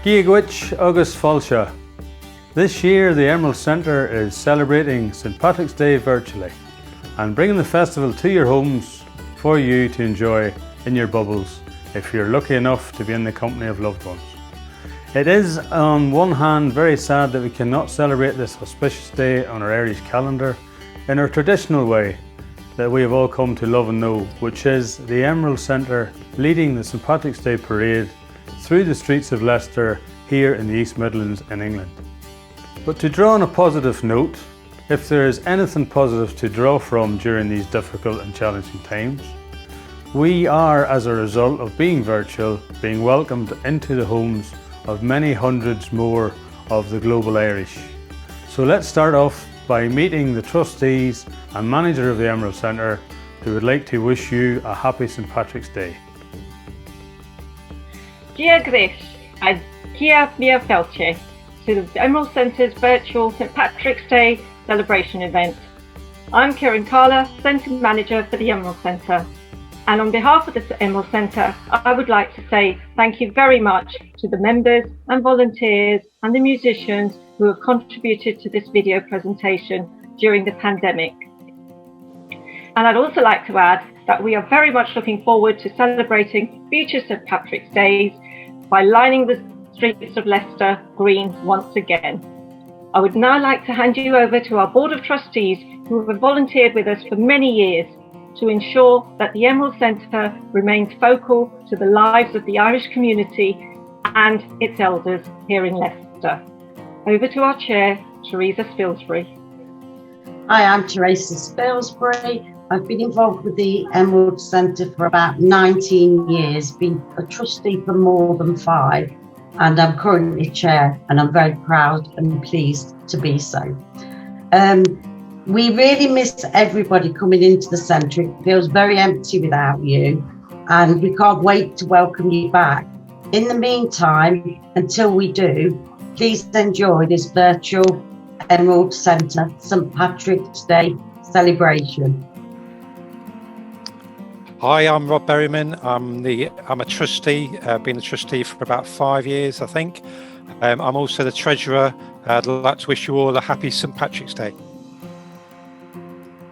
Giagwich August Fáilte. This year the Emerald Centre is celebrating St Patrick's Day virtually and bringing the festival to your homes for you to enjoy in your bubbles if you're lucky enough to be in the company of loved ones. It is on one hand very sad that we cannot celebrate this auspicious day on our Irish calendar in our traditional way that we have all come to love and know, which is the Emerald Centre leading the St Patrick's Day parade through the streets of Leicester here in the East Midlands in England. But to draw on a positive note, if there is anything positive to draw from during these difficult and challenging times, we are, as a result of being virtual, being welcomed into the homes of many hundreds more of the global Irish. So let's start off by meeting the trustees and manager of the Emerald Centre who would like to wish you a happy St Patrick's Day. Giagwich a fáilte to the Emerald Centre's virtual St Patrick's Day celebration event. I'm Kieran Carla, Centre Manager for the Emerald Centre, and on behalf of the Emerald Centre I would like to say thank you very much to the members and volunteers and the musicians who have contributed to this video presentation during the pandemic. And I'd also like to add that we are very much looking forward to celebrating future St Patrick's Days by lining the streets of Leicester green once again. I would now like to hand you over to our Board of Trustees who have volunteered with us for many years to ensure that the Emerald Centre remains focal to the lives of the Irish community and its elders here in Leicester. Over to our Chair, Teresa Spilsbury. Hi, I'm Teresa Spilsbury. I've been involved with the Emerald Centre for about 19 years, been a trustee for more than 5, and I'm currently chair, and I'm very proud and pleased to be so. We really miss everybody coming into the centre. It feels very empty without you, and we can't wait to welcome you back. In the meantime, until we do, please enjoy this virtual Emerald Centre St Patrick's Day celebration. Hi, I'm Rob Berryman. I'm a trustee, been a trustee for about 5 years, I think. I'm also the treasurer. I'd like to wish you all a happy St Patrick's Day.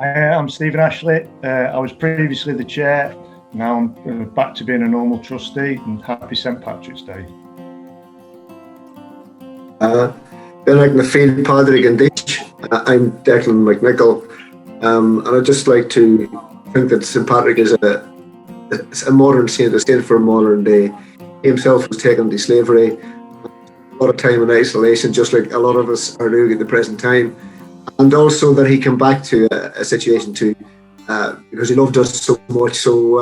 I'm Stephen Ashley. I was previously the chair. Now I'm back to being a normal trustee, and happy St Patrick's Day. Ben like na field Padraig and Ditch. I'm Declan McNichol, and I'd just like to think that St Patrick is a modern saint, a saint for a modern day. He himself was taken to slavery, a lot of time in isolation, just like a lot of us are doing at the present time, and also that he came back to a situation too, because he loved us so much. So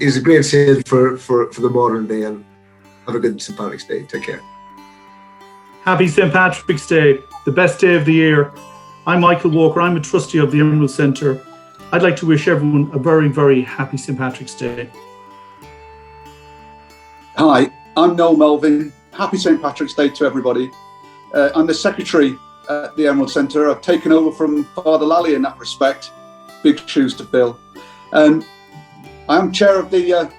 he's a great saint for the modern day. And have a good St Patrick's Day. Take care. Happy St Patrick's Day, the best day of the year. I'm Michael Walker. I'm a trustee of the Emerald Centre. I'd like to wish everyone a very, very happy St Patrick's Day. Hi, I'm Noel Melvin. Happy St Patrick's Day to everybody. I'm the secretary at the Emerald Centre. I've taken over from Father Lally in that respect. Big shoes to fill. I'm chair of the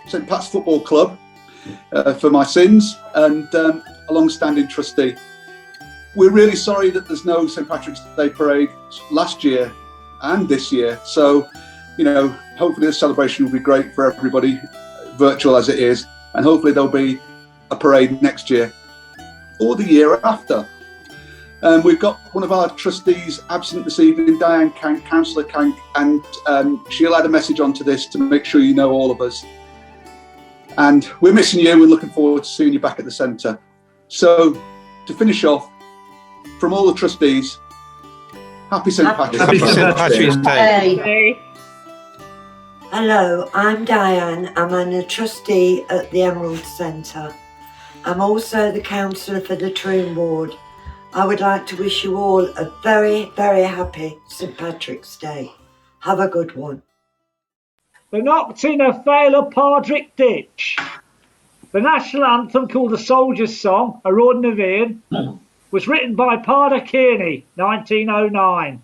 St Pat's Football Club for my sins, and a long-standing trustee. We're really sorry that there's no St Patrick's Day parade last year and this year. So, hopefully the celebration will be great for everybody, virtual as it is, and hopefully there'll be a parade next year or the year after. We've got one of our trustees absent this evening, Diane Kank, Councillor Kank, and she'll add a message onto this to make sure you know all of us. And we're missing you. We're looking forward to seeing you back at the centre. So, to finish off, from all the trustees, happy St Patrick's Day. Hello, I'm Diane. I'm a trustee at the Emerald Centre. I'm also the councillor for the Troon Ward. I would like to wish you all a very, very happy St Patrick's Day. Have a good one. The knocked in a fail Padraig Ditch. The national anthem, called the Soldier's Song, A Road in a Vein, was written by Padre Kearney, 1909.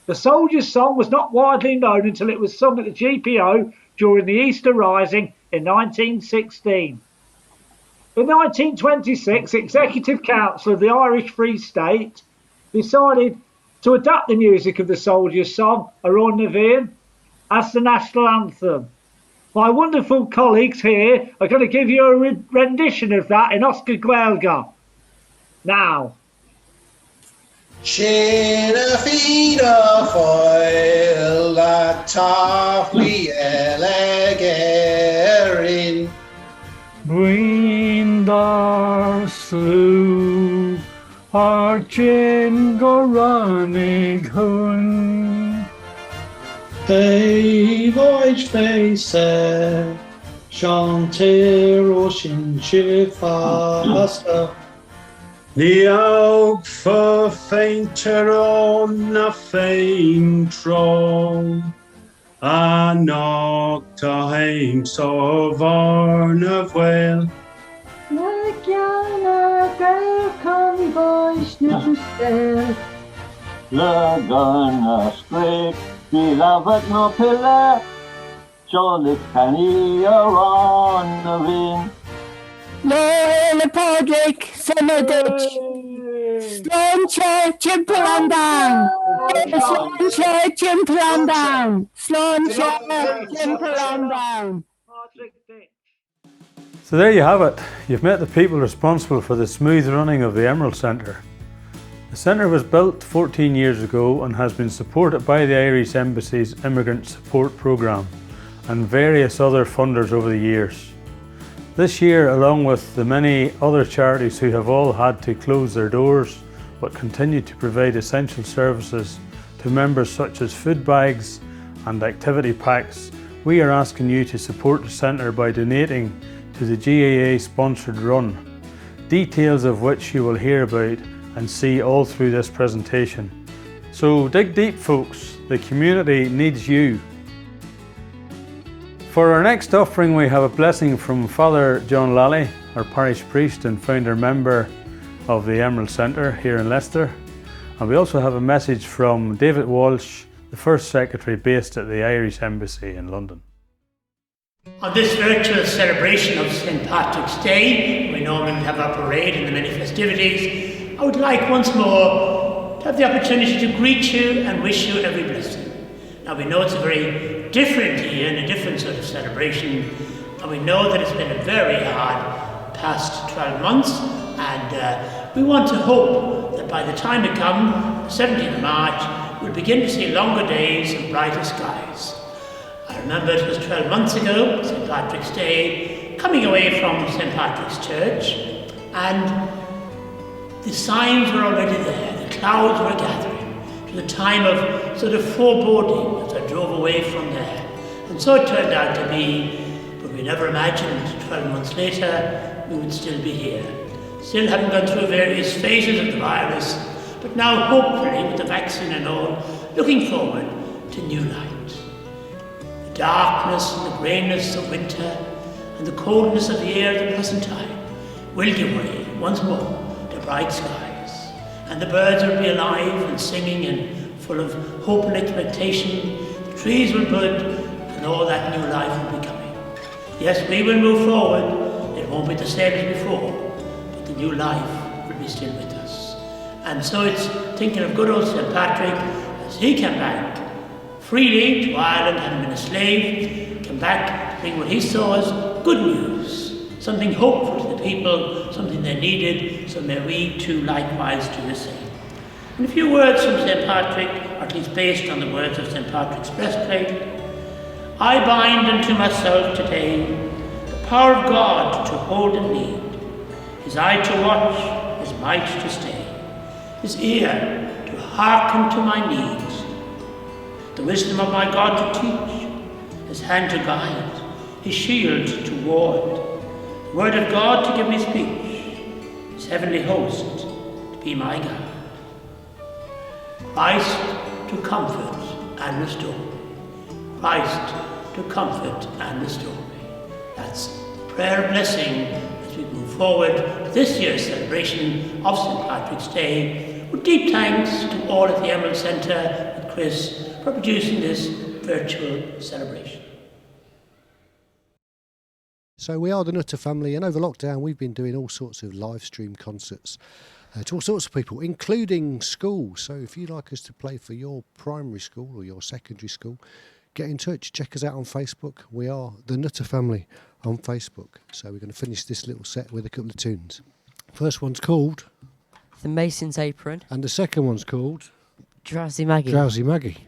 The Soldier's Song was not widely known until it was sung at the GPO during the Easter Rising in 1916. In 1926, Executive Council of the Irish Free State decided to adapt the music of the Soldiers' Song, Around the Vein, as the national anthem. My wonderful colleagues here are going to give you a rendition of that in Oscar Gaelga. Now. Shinna fina foil la taffy elegerin. Bwindar slew our chin goranig hun. Hey, voyage face, chanter ocean shifasta. Niaug for fainter on a faint throne. A knocked a hanks of Arnav well. Lagiana gael convoys nustel. Lagana scrape, the lavat no pillar. Jolly canny on the wind. Le Podrick, Senadich. Sloan Church in Palandang. Sloan Church in Palandang. Sloan Church in Palandang. So there you have it. You've met the people responsible for the smooth running of the Emerald Centre. The centre was built 14 years ago and has been supported by the Irish Embassy's Immigrant Support Programme and various other funders over the years. This year, along with the many other charities who have all had to close their doors but continue to provide essential services to members such as food bags and activity packs, we are asking you to support the centre by donating to the GAA sponsored run, details of which you will hear about and see all through this presentation. So dig deep, folks, the community needs you. For our next offering, we have a blessing from Father John Lally, our parish priest and founder member of the Emerald Centre here in Leicester. And we also have a message from David Walsh, the first secretary based at the Irish Embassy in London. On this virtual celebration of St. Patrick's Day, we normally have our parade and the many festivities, I would like once more to have the opportunity to greet you and wish you every blessing. Now we know it's a very different year and a different sort of celebration, and we know that it's been a very hard past 12 months, and we want to hope that by the time it comes, 17th of March, we'll begin to see longer days and brighter skies. I remember it was 12 months ago, St. Patrick's Day, coming away from St. Patrick's Church, and the signs were already there, the clouds were gathering. To the time of sort of foreboding as I drove away from there. And so it turned out to be, but we never imagined 12 months later we would still be here. Still haven't gone through various phases of the virus, but now hopefully with the vaccine and all, looking forward to new light. The darkness and the greyness of winter and the coldness of the air of the present time will give way once more to bright skies. And the birds will be alive and singing and full of hope and expectation. The trees will bud and all that new life will be coming. Yes, we will move forward. It won't be the same as before, but the new life will be still with us. And so it's thinking of good old St. Patrick as he came back freely to Ireland, having been a slave, came back to bring what he saw as good news, something hopeful to the people, something they needed, so may we too likewise do the same. And a few words from St. Patrick, or at least based on the words of St. Patrick's breastplate. I bind unto myself today the power of God to hold and lead, his eye to watch, his might to stay, his ear to hearken to my needs, the wisdom of my God to teach, his hand to guide, his shield to ward, the word of God to give me speech, his heavenly host to be my guide. Christ to comfort and restore me. Christ to comfort and restore me. That's prayer blessing as we move forward to this year's celebration of St. Patrick's Day, with deep thanks to all at the Emerald Centre and Chris for producing this virtual celebration. So we are the Nutter family, and over lockdown we've been doing all sorts of live stream concerts to all sorts of people, including schools. So if you'd like us to play for your primary school or your secondary school, get in touch. Check us out on Facebook. We are the Nutter family on Facebook. So we're going to finish this little set with a couple of tunes. First one's called The Mason's Apron. And the second one's called Drowsy Maggie. Drowsy Maggie.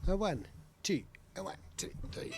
1, 2, 1, 2, 3.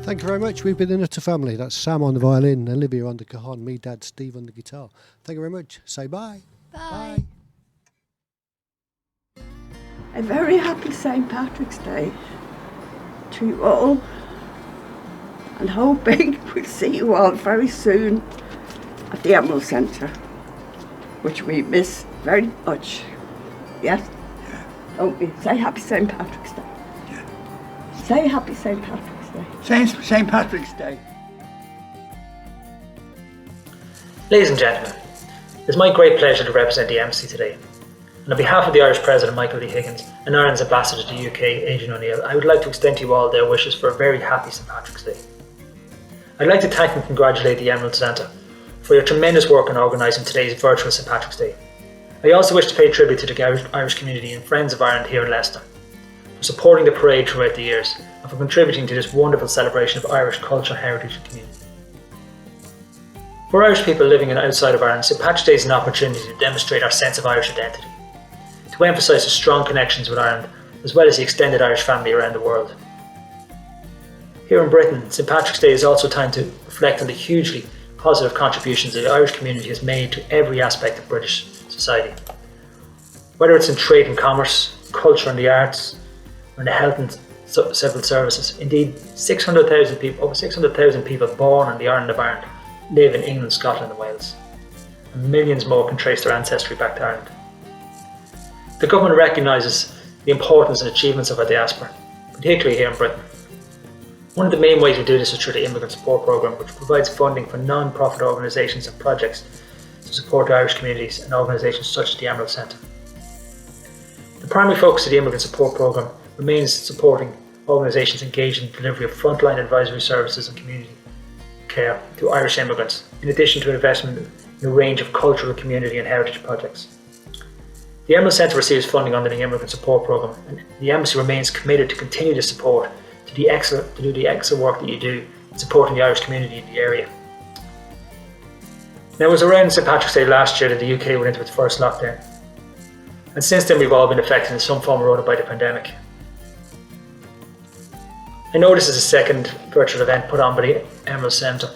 Thank you very much. We've been the Nutter family. That's Sam on the violin, Olivia on the cajon, me, Dad, Steve on the guitar. Thank you very much. Say bye. Bye. A very happy St. Patrick's Day to you all, and hoping we'll see you all very soon at the Emerald Centre, which we miss very much. Yes? Yeah. Oh, say happy St. Patrick's Day. Yeah. Say happy St. Patrick's Day. St. Patrick's Day. Ladies and gentlemen, it's my great pleasure to represent the embassy today. And on behalf of the Irish President Michael D. Higgins and Ireland's Ambassador to the UK, Adrian O'Neill, I would like to extend to you all their wishes for a very happy St. Patrick's Day. I'd like to thank and congratulate the Emerald Centre for your tremendous work in organising today's virtual St. Patrick's Day. I also wish to pay tribute to the Irish community and Friends of Ireland here in Leicester for supporting the parade throughout the years and for contributing to this wonderful celebration of Irish culture, heritage and community. For Irish people living in and outside of Ireland, St. Patrick's Day is an opportunity to demonstrate our sense of Irish identity, to emphasise the strong connections with Ireland, as well as the extended Irish family around the world. Here in Britain, St. Patrick's Day is also a time to reflect on the hugely positive contributions that the Irish community has made to every aspect of British society. Whether it's in trade and commerce, culture and the arts, or in the health and civil services. Indeed, over 600,000 people born in the island of Ireland live in England, Scotland and Wales. And millions more can trace their ancestry back to Ireland. The government recognises the importance and achievements of our diaspora, particularly here in Britain. One of the main ways we do this is through the Immigrant Support Programme, which provides funding for non-profit organisations and projects to support Irish communities and organisations such as the Emerald Centre. The primary focus of the Immigrant Support Programme remains supporting organisations engaged in the delivery of frontline advisory services and community care to Irish immigrants, in addition to investment in a range of cultural, community and heritage projects. The Emerald Centre receives funding under the Immigrant Support Programme, and the Embassy remains committed to continue to support to do the excellent work that you do in supporting the Irish community in the area. Now, it was around St. Patrick's Day last year that the UK went into its first lockdown, and since then we've all been affected in some form or other by the pandemic. I know this is a second virtual event put on by the Emerald Centre,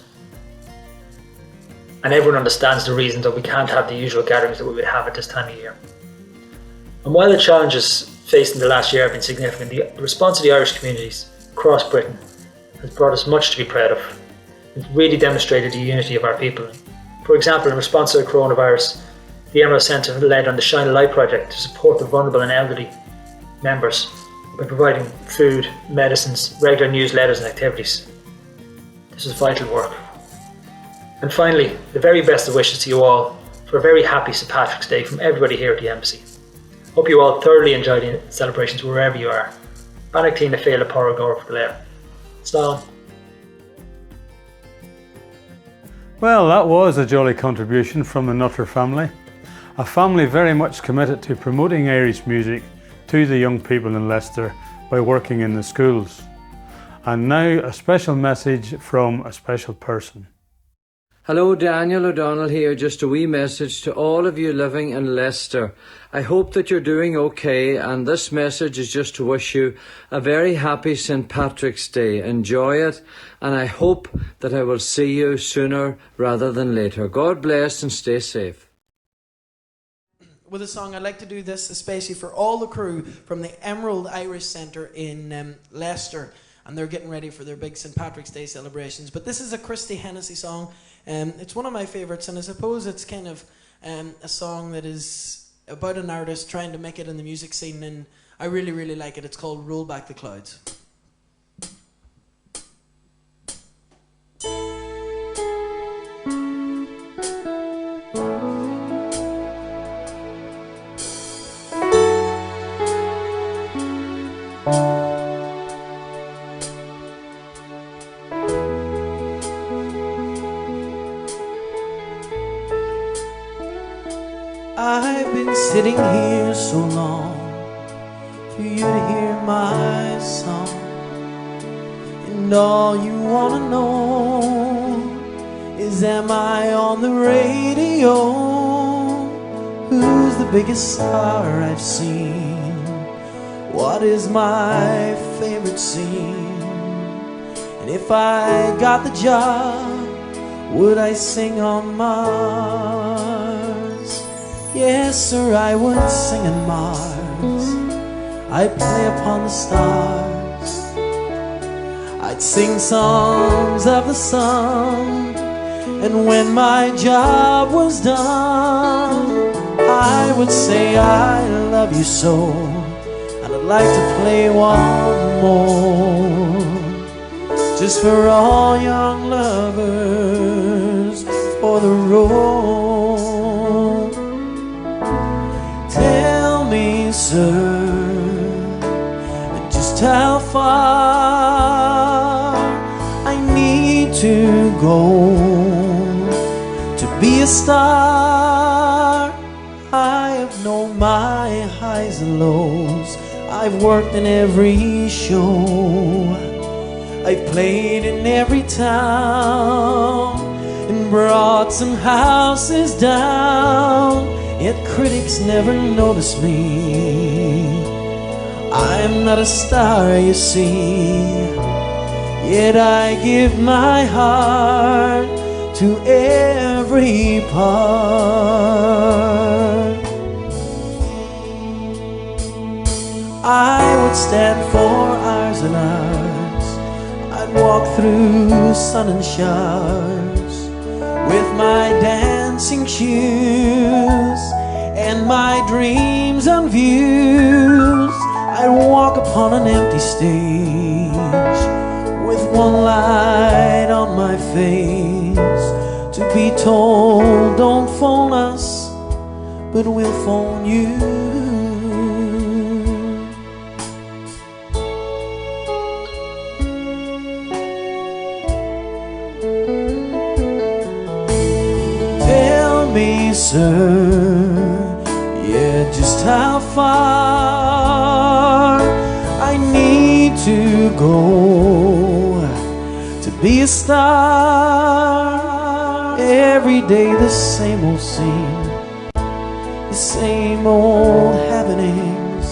and everyone understands the reason that we can't have the usual gatherings that we would have at this time of year. And while the challenges faced in the last year have been significant, the response of the Irish communities across Britain has brought us much to be proud of. It's really demonstrated the unity of our people. For example, in response to the coronavirus, the Emerald Centre led on the Shine a Light project to support the vulnerable and elderly members by providing food, medicines, regular newsletters and activities. This is vital work. And finally, the very best of wishes to you all for a very happy St Patrick's Day from everybody here at the Embassy. Hope you all thoroughly enjoy the celebrations wherever you are. Banach Tína Féile Pára Gabhar for Léir. Slán. Well, that was a jolly contribution from the Nutter family. A family very much committed to promoting Irish music to the young people in Leicester by working in the schools. And now a special message from a special person. Hello, Daniel O'Donnell here. Just a wee message to all of you living in Leicester. I hope that you're doing okay, and this message is just to wish you a very happy St Patrick's Day. Enjoy it, and I hope that I will see you sooner rather than later. God bless and stay safe. With a song, I'd like to do this especially for all the crew from the Emerald Irish Centre in Leicester, and they're getting ready for their big St Patrick's Day celebrations. But this is a Christy Hennessy song. It's one of my favourites, and I suppose it's kind of a song that is about an artist trying to make it in the music scene, and I really, really like it. It's called Roll Back the Clouds. I've been sitting here so long for you to hear my song, and all you wanna know is, am I on the radio? Who's the biggest star I've seen? What is my favorite scene? And if I got the job, would I sing on Mars? Yes, sir, I would sing on Mars. I'd play upon the stars. I'd sing songs of the sun. And when my job was done, I would say I love you so, and I'd like to play one more, just for all young lovers for the road. Tell me, sir, just how far I need to go to be a star. I have known my highs and lows. I've worked in every show. I've played in every town and brought some houses down. Yet critics never notice me. I'm not a star, you see. Yet I give my heart to every part. I would stand for hours and hours. I'd walk through sun and showers with my dancing shoes and my dreams and views. I'd walk upon an empty stage with one light on my face, to be told, don't phone us, but we'll phone you. Tell me, sir, yeah, just how far I need to go to be a star. Every day the same old scene, the same old happenings.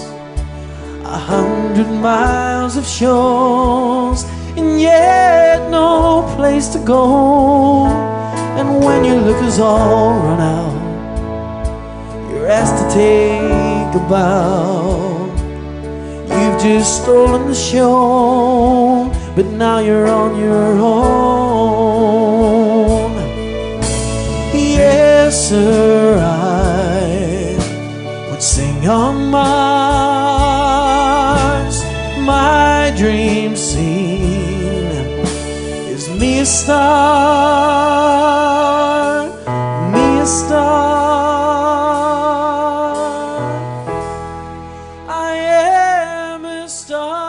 I 100 miles of shores, and yet no place to go. And when your liquor's all run out, you're asked to take a bow. You've just stolen the show, but now you're on your own. Yes, sir, I would sing on Mars. My dream scene is me a star, me a star. I am a star.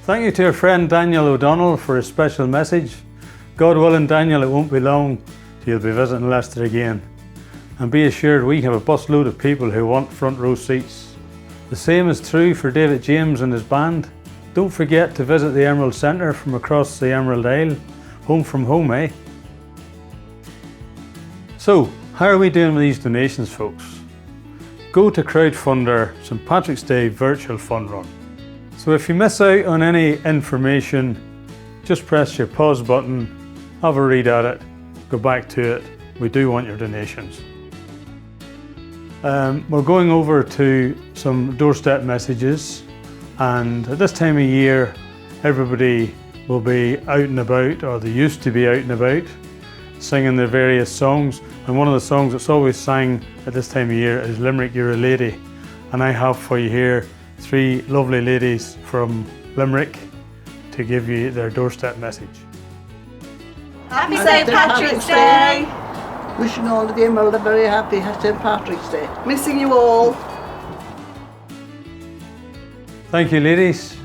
Thank you to our friend Daniel O'Donnell for his special message. God willing, Daniel, it won't be long till you'll be visiting Leicester again. And be assured we have a busload of people who want front row seats. The same is true for David James and his band. Don't forget to visit the Emerald Centre from across the Emerald Isle. Home from home, eh? So, how are we doing with these donations, folks? Go to crowdfunder St Patrick's Day virtual fund run. So if you miss out on any information, just press your pause button, have a read at it, go back to it. We do want your donations. We're going over to some doorstep messages, and at this time of year everybody will be out and about, or they used to be out and about, singing their various songs. And one of the songs that's always sang at this time of year is Limerick, You're a Lady. And I have for you here 3 lovely ladies from Limerick to give you their doorstep message. Happy St Patrick's Day! Wishing all of the Emerald a very happy St Patrick's Day. Missing you all. Thank you, ladies.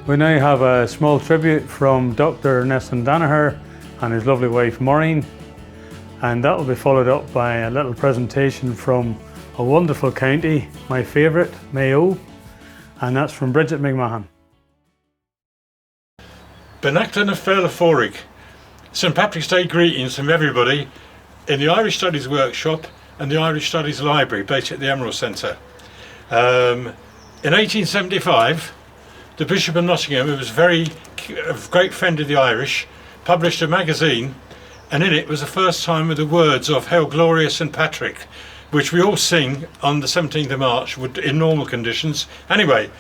We now have a small tribute from Dr. Nessun Danaher and his lovely wife Maureen, and that will be followed up by a little presentation from a wonderful county, my favourite, Mayo, and that's from Bridget McMahon. Benacton of Fáilte. St Patrick's Day greetings from everybody in the Irish Studies Workshop and the Irish Studies Library based at the Emerald Centre. In 1875, the Bishop of Nottingham, who was a great friend of the Irish, published a magazine, and in it was the first time with the words of Hail Glorious St Patrick, which we all sing on the 17th of March in normal conditions. Anyway,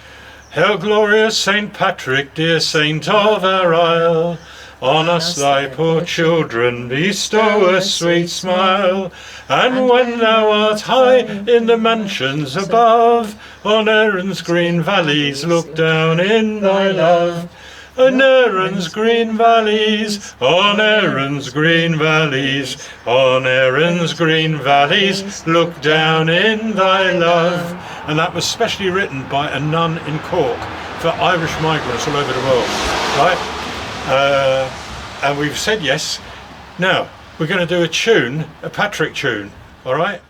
Hail Glorious St Patrick, dear saint of our isle, on us thy poor children bestow a sweet smile. And when thou art high in the mansions above, on Erin's green valleys look down in thy love. On Erin's green valleys, on Erin's green valleys, on Erin's green valleys, look down in thy love. And that was specially written by a nun in Cork for Irish migrants all over the world, right? And we've said yes. Now, we're going to do a tune, a Patrick tune, all right?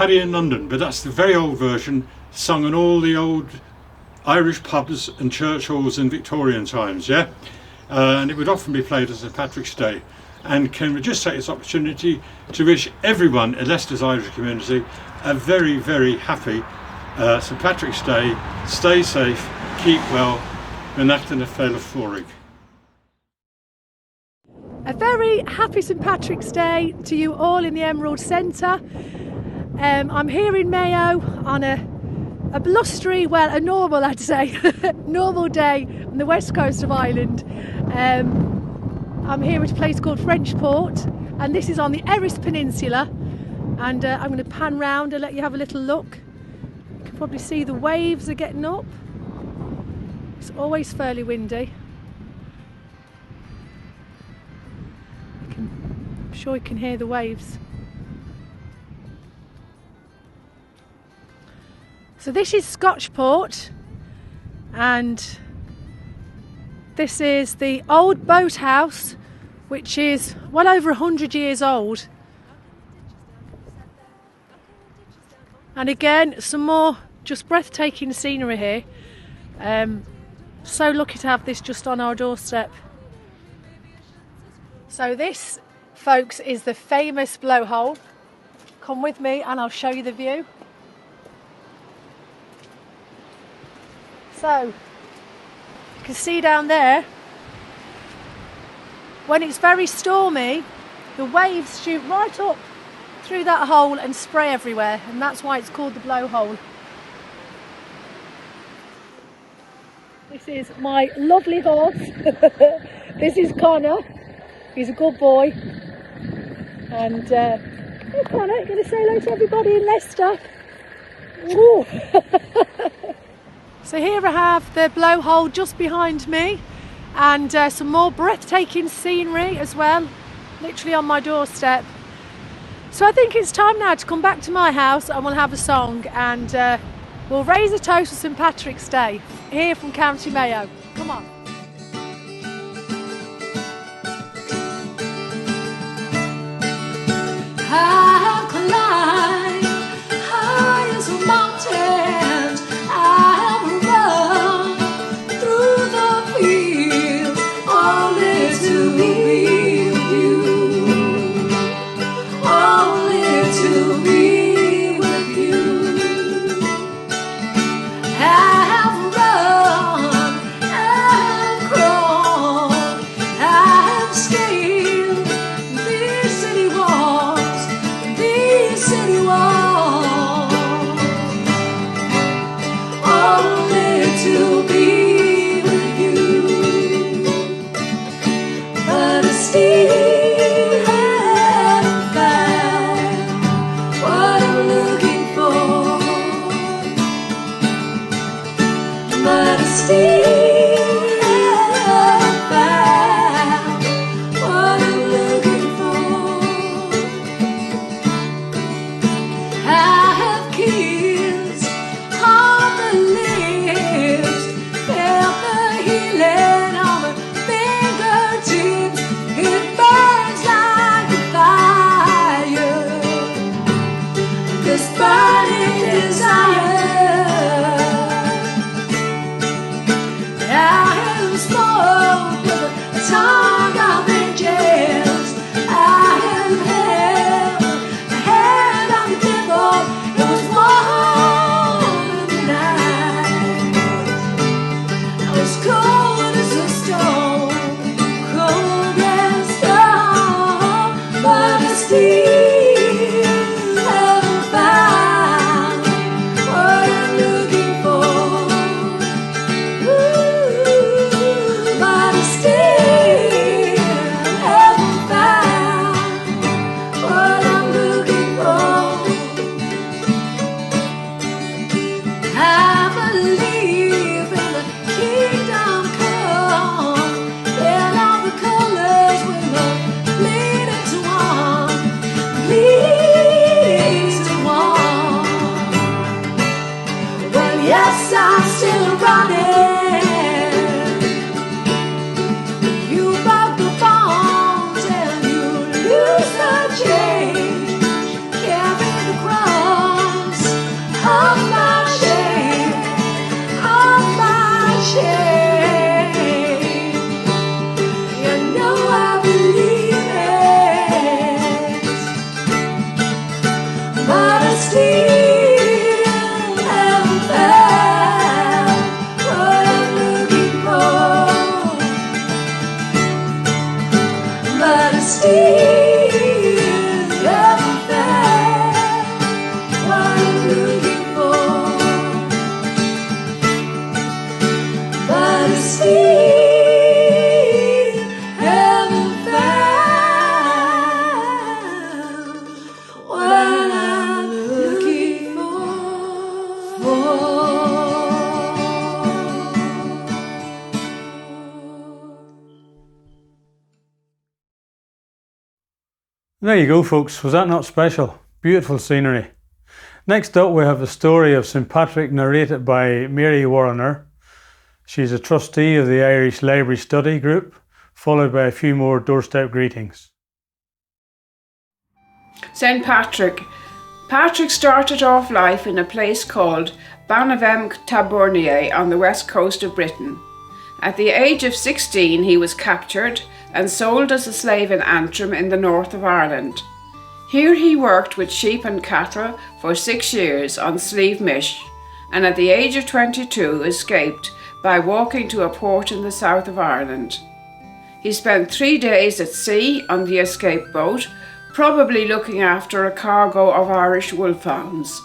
In London, but that's the very old version, sung in all the old Irish pubs and church halls in Victorian times, yeah? And it would often be played as St Patrick's Day. And can we just take this opportunity to wish everyone in Leicester's Irish community a very, very happy St Patrick's Day. Stay safe, keep well, Benacton of Fáilte. A very happy St Patrick's Day to you all in the Emerald Centre. I'm here in Mayo on a blustery, well, a normal, I'd say, normal day on the west coast of Ireland. I'm here at a place called Frenchport, and this is on the Erris Peninsula. And I'm going to pan round and let you have a little look. You can probably see the waves are getting up. It's always fairly windy. I'm sure you can hear the waves. So this is Scotchport, and this is the old boathouse, which is well over 100 years old. And again, some more just breathtaking scenery here. So lucky to have this just on our doorstep. So this, folks, is the famous blowhole. Come with me and I'll show you the view. So, you can see down there, when it's very stormy, the waves shoot right up through that hole and spray everywhere, and that's why it's called the blowhole. This is my lovely horse. This is Connor. He's a good boy. And hey Connor, you're going to say hello to everybody in Leicester. Ooh. So here I have the blowhole just behind me, and some more breathtaking scenery as well, literally on my doorstep. So I think it's time now to come back to my house and we'll have a song, and we'll raise a toast to St Patrick's Day here from County Mayo. Come on. I have climbed highest mountains. I have run through the fields, only to be with you, only to be with you. I have run, I have crawled, I have scaled these city walls, these city walls, only to be with you. But I still haven't found what I'm looking for. But I still haven't found what I'm looking for. I have kissed on the lips, felt the healing on the fingertips. It burns like a fire, this burning desire. I have spoke with a tongue of angels. I have held the hand of the devil. It was warm in the night. I was cold as a stone, cold as stone. But I still haven't found what I'm looking for. But I still haven't found what I'm looking for. I believe in the kingdom come, and all the colors will bleed into one, bleed into one. Well, yes, I'm still running. You broke the bonds and you lose the change. Carry the cross of my shame, of my shame. You know I believe it, but I still haven't found what There you go, folks. Was that not special? Beautiful scenery. Next up, we have the story of St. Patrick narrated by Mary Warrener. She's a trustee of the Irish Library Study Group, followed by a few more doorstep greetings. St. Patrick. Patrick started off life in a place called Banavem-Tabornier on the west coast of Britain. At the age of 16, he was captured and sold as a slave in Antrim in the north of Ireland. Here he worked with sheep and cattle for 6 years on Slieve Mish, and at the age of 22 escaped by walking to a port in the south of Ireland. He spent 3 days at sea on the escape boat, probably looking after a cargo of Irish wolfhounds.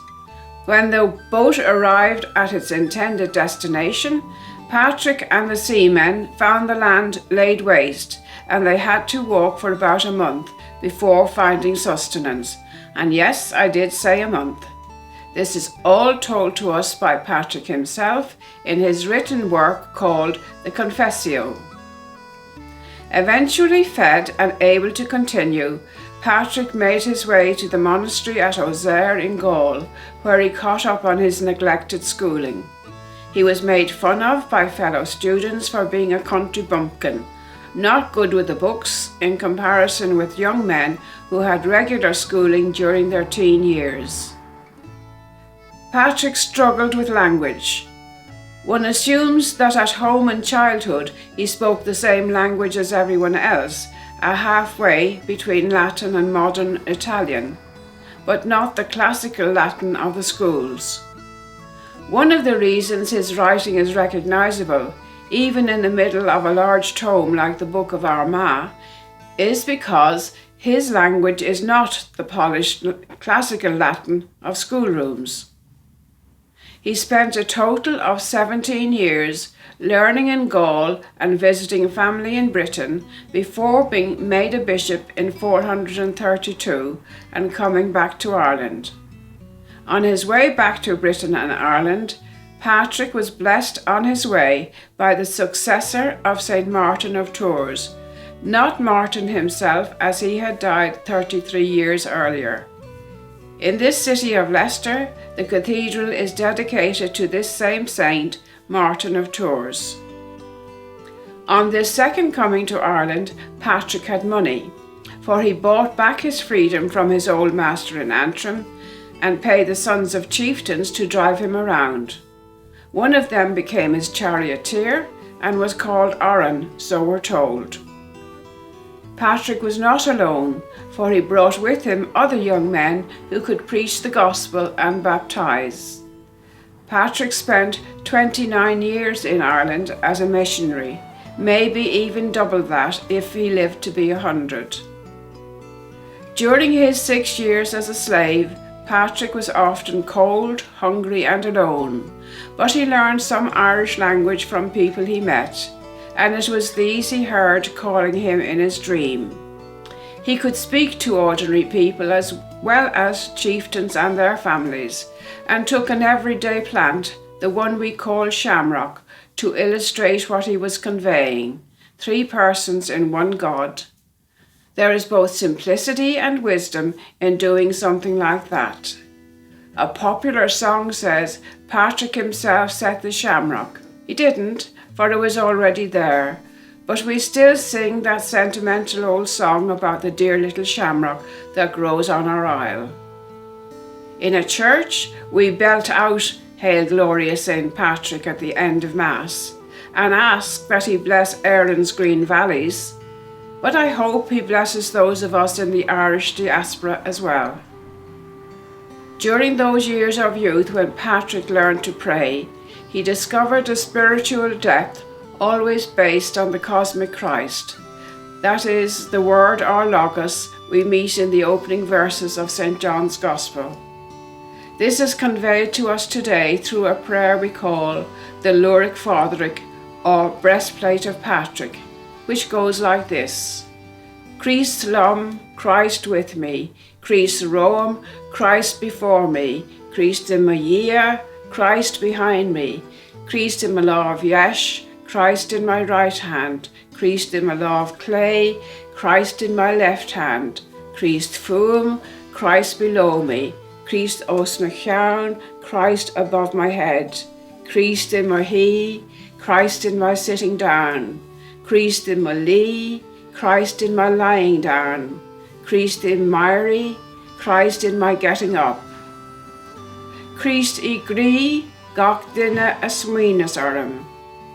When the boat arrived at its intended destination, Patrick and the seamen found the land laid waste, and they had to walk for about a month before finding sustenance. And yes, I did say a month. This is all told to us by Patrick himself in his written work called the Confessio. Eventually fed and able to continue, Patrick made his way to the monastery at Auxerre in Gaul, where he caught up on his neglected schooling. He was made fun of by fellow students for being a country bumpkin, not good with the books in comparison with young men who had regular schooling during their teen years. Patrick struggled with language. One assumes that at home in childhood he spoke the same language as everyone else, a halfway between Latin and modern Italian, but not the classical Latin of the schools. One of the reasons his writing is recognizable, even in the middle of a large tome like the Book of Armagh, is because his language is not the polished classical Latin of schoolrooms. He spent a total of 17 years learning in Gaul and visiting family in Britain before being made a bishop in 432 and coming back to Ireland. On his way back to Britain and Ireland, Patrick was blessed on his way by the successor of St. Martin of Tours, not Martin himself, as he had died 33 years earlier. In this city of Leicester, the cathedral is dedicated to this same saint, Martin of Tours. On this second coming to Ireland, Patrick had money, for he bought back his freedom from his old master in Antrim and paid the sons of chieftains to drive him around. One of them became his charioteer and was called Oran, so we're told. Patrick was not alone, for he brought with him other young men who could preach the gospel and baptize. Patrick spent 29 years in Ireland as a missionary, maybe even double that if he lived to be 100. During his 6 years as a slave, Patrick was often cold, hungry and alone, but he learned some Irish language from people he met, and it was these he heard calling him in his dream. He could speak to ordinary people as well as chieftains and their families, and took an everyday plant, the one we call shamrock, to illustrate what he was conveying: 3 persons in one God. There is both simplicity and wisdom in doing something like that. A popular song says Patrick himself set the shamrock. He didn't, for it was already there, but we still sing that sentimental old song about the dear little shamrock that grows on our isle. In a church, we belt out Hail Glorious St. Patrick at the end of Mass and ask that he bless Erin's green valleys, but I hope he blesses those of us in the Irish diaspora as well. During those years of youth when Patrick learned to pray, he discovered a spiritual depth always based on the cosmic Christ. That is, the word or logos we meet in the opening verses of St. John's Gospel. This is conveyed to us today through a prayer we call the Luric Fodric, or Breastplate of Patrick, which goes like this: Christ Lum, Christ with me, Christ Rome, Christ before me, Christ in my ear, Christ behind me, Christ in my law of yesh, Christ in my right hand, Christ in my law of clay, Christ in my left hand, Christ fuam, Christ below me, Christ os my crown, Christ above my head, Christ in my he, Christ in my sitting down, Christ in my lee, Christ in my lying down, Christ in miry, Christ in my getting up. Christ I gree, gach dinne a smuinas orm,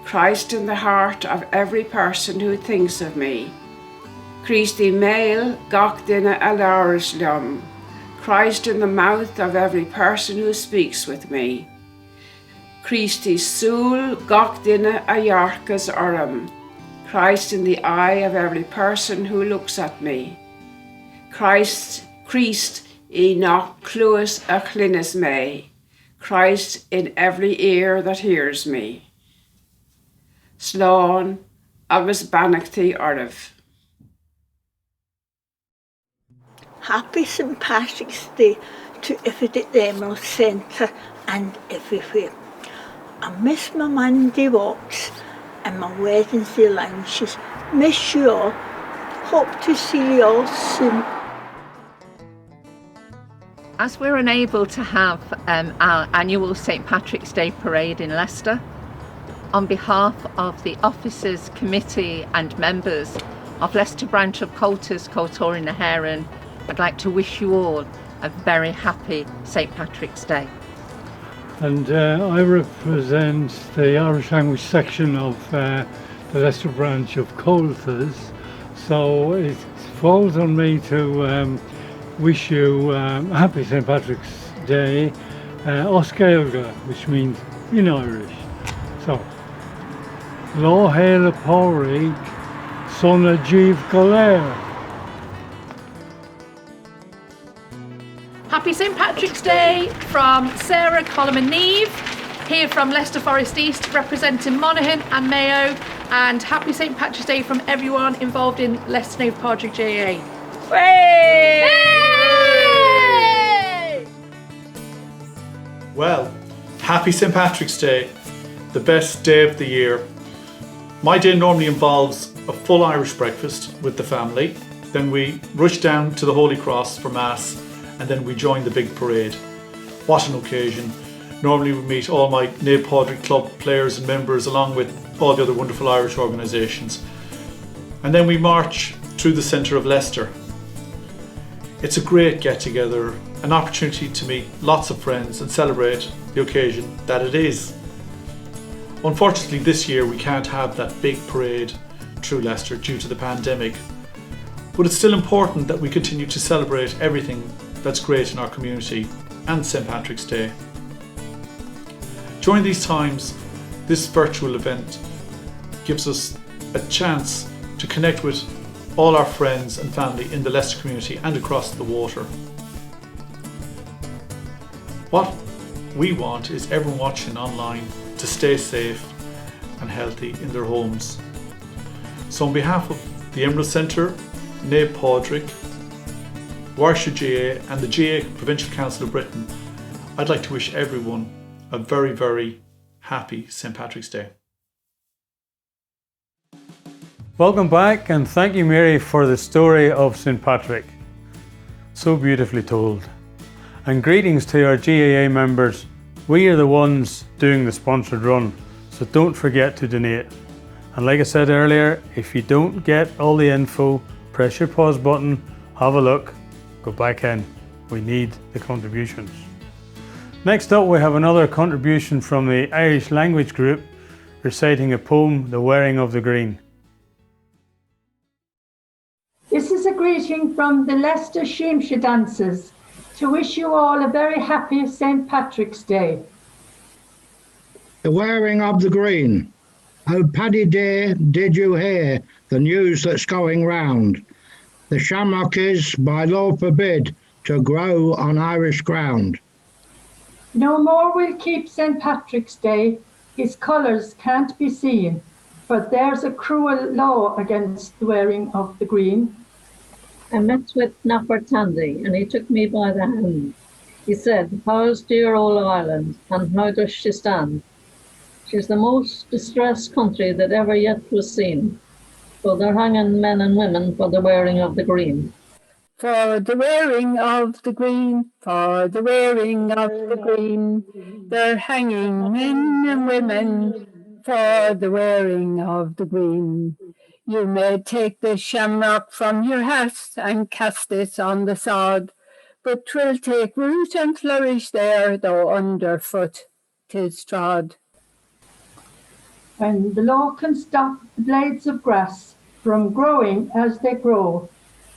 Christ in the heart of every person who thinks of me. Christ I mail, gach dinne a lauris lum, Christ in the mouth of every person who speaks with me. Christ I soul, gach dinne a yarkas orm, Christ in the eye of every person who looks at me. Christ I knock cluas a chlinis me, Christ in every ear that hears me. Slán agus banachtaí oribh. Happy St. Patrick's Day to everybody at the Emerald Centre and everywhere. I miss my Monday walks and my Wednesday lunches. Miss you all. Hope to see you all soon. As we're unable to have our annual St. Patrick's Day parade in Leicester, on behalf of the officers, committee and members of Leicester branch of Coulters, Coultorin na HÉireann, I'd like to wish you all a very happy St. Patrick's Day. And I represent the Irish language section of the Leicester branch of Coulters, so it falls on me to wish you a happy St. Patrick's Day, Oscailga, which means in Irish. So, Lá Héile Pádraig, Sona Jeev Galéir. Happy St. Patrick's Day from Sarah, Colm and Neve, here from Leicester Forest East, representing Monaghan and Mayo, and happy St. Patrick's Day from everyone involved in Leicester Nave Pádraig GAA. Well, happy St. Patrick's Day, the best day of the year. My day normally involves a full Irish breakfast with the family, then we rush down to the Holy Cross for Mass, and then we join the big parade. What an occasion. Normally we meet all my Nave Pádraig Club players and members along with all the other wonderful Irish organisations. And then we march through the centre of Leicester. It's a great get-together, an opportunity to meet lots of friends and celebrate the occasion that it is. Unfortunately this year we can't have that big parade through Leicester due to the pandemic, but it's still important that we continue to celebrate everything that's great in our community and St. Patrick's Day. During these times, this virtual event gives us a chance to connect with all our friends and family in the Leicester community and across the water. What we want is everyone watching online to stay safe and healthy in their homes. So on behalf of the Emerald Centre, Nave Pádraig, Warsha GA and the GA Provincial Council of Britain, I'd like to wish everyone a very, very happy St. Patrick's Day. Welcome back, and thank you, Mary, for the story of St. Patrick. So beautifully told. And greetings to our GAA members. We are the ones doing the sponsored run, so don't forget to donate. And like I said earlier, if you don't get all the info, press your pause button, have a look, go back in. We need the contributions. Next up, we have another contribution from the Irish Language Group, reciting a poem, The Wearing of the Green. This is a greeting from the Leicester Sheamsha dancers to wish you all a very happy St. Patrick's Day. The wearing of the green. Oh, Paddy dear, did you hear the news that's going round? The shamrock is, by law forbid, to grow on Irish ground. No more we'll keep St. Patrick's Day, his colours can't be seen, for there's a cruel law against the wearing of the green. I met with Napper Tandy and he took me by the hand. He said, "How's dear old Ireland and how does she stand? She's the most distressed country that ever yet was seen. So they're hanging men and women for the wearing of the green." for the wearing of the green, for the wearing of the green. They're hanging men and women for the wearing of the green. You may take the shamrock from your hat and cast it on the sod, but 'twill take root and flourish there, though underfoot 'tis trod. When the law can stop the blades of grass from growing as they grow,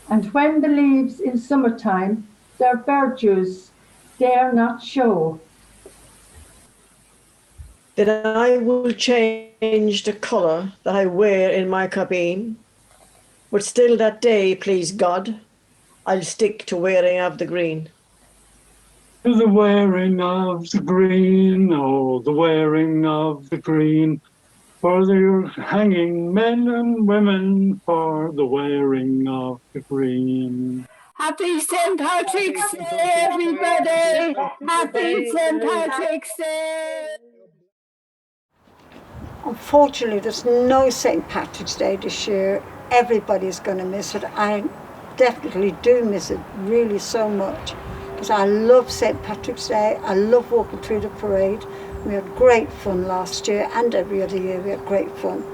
and when the leaves in summertime their verdues dare not show. Then I will change the colour that I wear in my cabine, but still that day, please God, I'll stick to wearing of the green. To the wearing of the green, oh, the wearing of the green, for the hanging men and women for the wearing of the green. Happy St. Patrick's Day, everybody! Happy St. Patrick's Day! Unfortunately, there's no St. Patrick's Day this year. Everybody's going to miss it. I definitely do miss it really so much, because I love St. Patrick's Day. I love walking through the parade. We had great fun last year, and every other year we had great fun.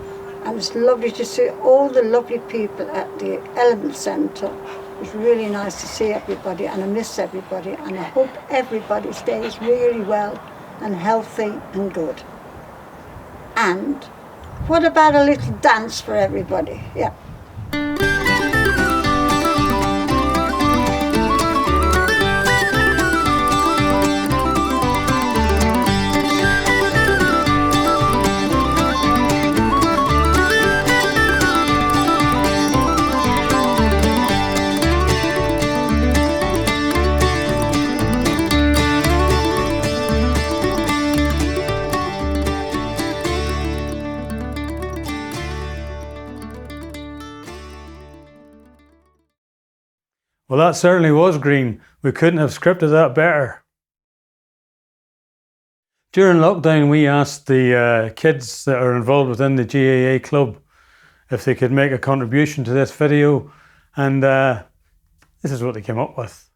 And it's lovely to see all the lovely people at the Element Centre. It's really nice to see everybody, and I miss everybody, and I hope everybody stays really well and healthy and good. And what about a little dance for everybody? Yeah. Well, that certainly was green. We couldn't have scripted that better. During lockdown, we asked the kids that are involved within the GAA club if they could make a contribution to this video, and this is what they came up with.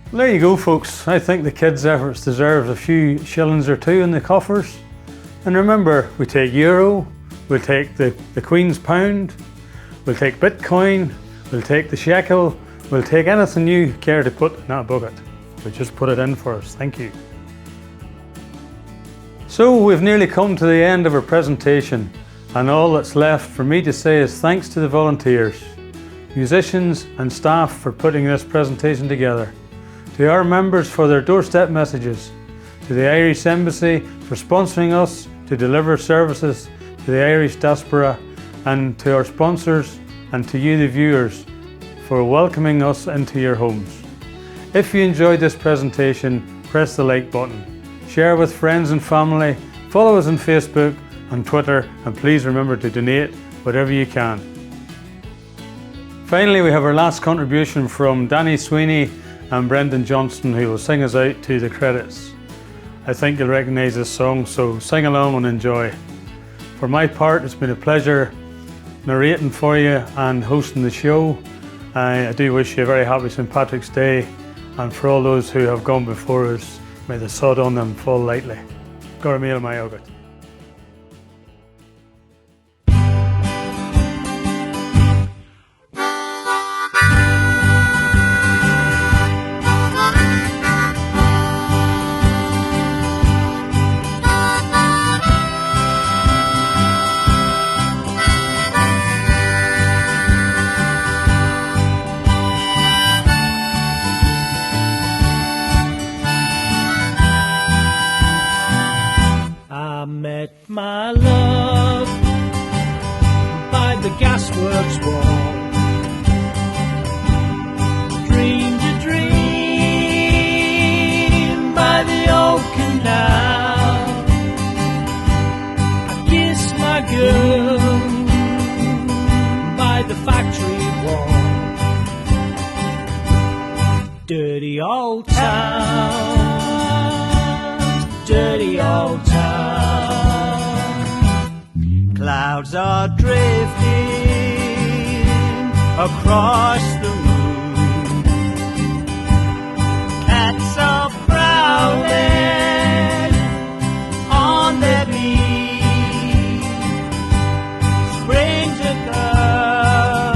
Well, there you go, folks. I think the kids' efforts deserve a few shillings or two in the coffers. And remember, we take euro, we'll take the Queen's pound, we'll take Bitcoin, we'll take the shekel, we'll take anything you care to put in that bucket. But just put it in for us. Thank you. So we've nearly come to the end of our presentation, and all that's left for me to say is thanks to the volunteers, musicians and staff for putting this presentation together, to our members for their doorstep messages, to the Irish Embassy for sponsoring us to deliver services to the Irish diaspora, and to our sponsors and to you the viewers for welcoming us into your homes. If you enjoyed this presentation, press the like button, share with friends and family, follow us on Facebook and Twitter, and please remember to donate whatever you can. Finally, we have our last contribution from Danny Sweeney and Brendan Johnston, who will sing us out to the credits. I think you'll recognise this song, so sing along and enjoy. For my part, it's been a pleasure narrating for you and hosting the show. I do wish you a very happy St. Patrick's Day, and for all those who have gone before us, may the sod on them fall lightly. Gora míle maith. My love by the gasworks wall, dreamed a dream by the old canal. I kissed my girl by the factory wall. Dirty old town, dirty old town. Clouds are drifting across the moon. Cats are prowling on their beat. Springs a girl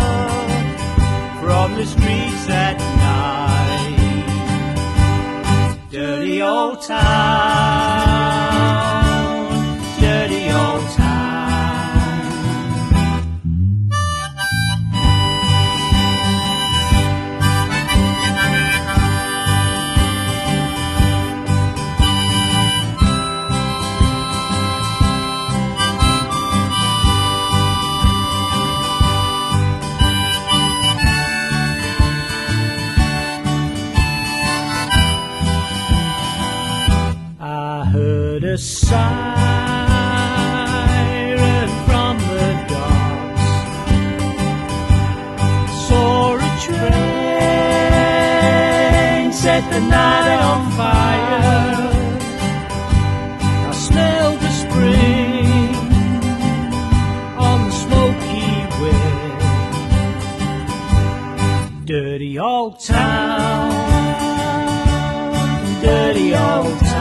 from the streets at night. Dirty old town, dirty old town. A siren from the docks, saw a train set the night on fire. I smelled the spring on the smoky wind. Dirty old town, dirty old town.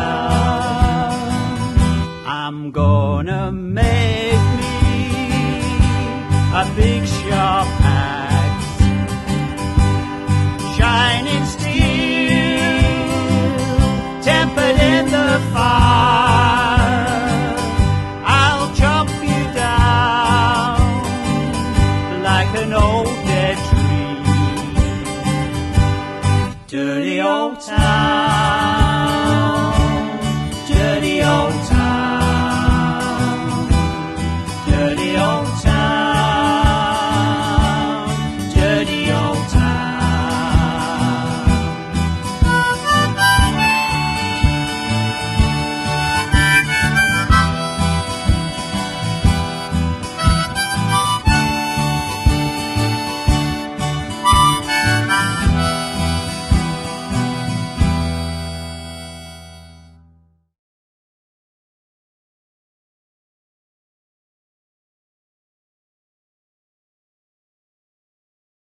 I'm gonna make me a big sharp axe, shining steel, tempered in the fire. I'll chop you down like an old dead tree. Dirty old town.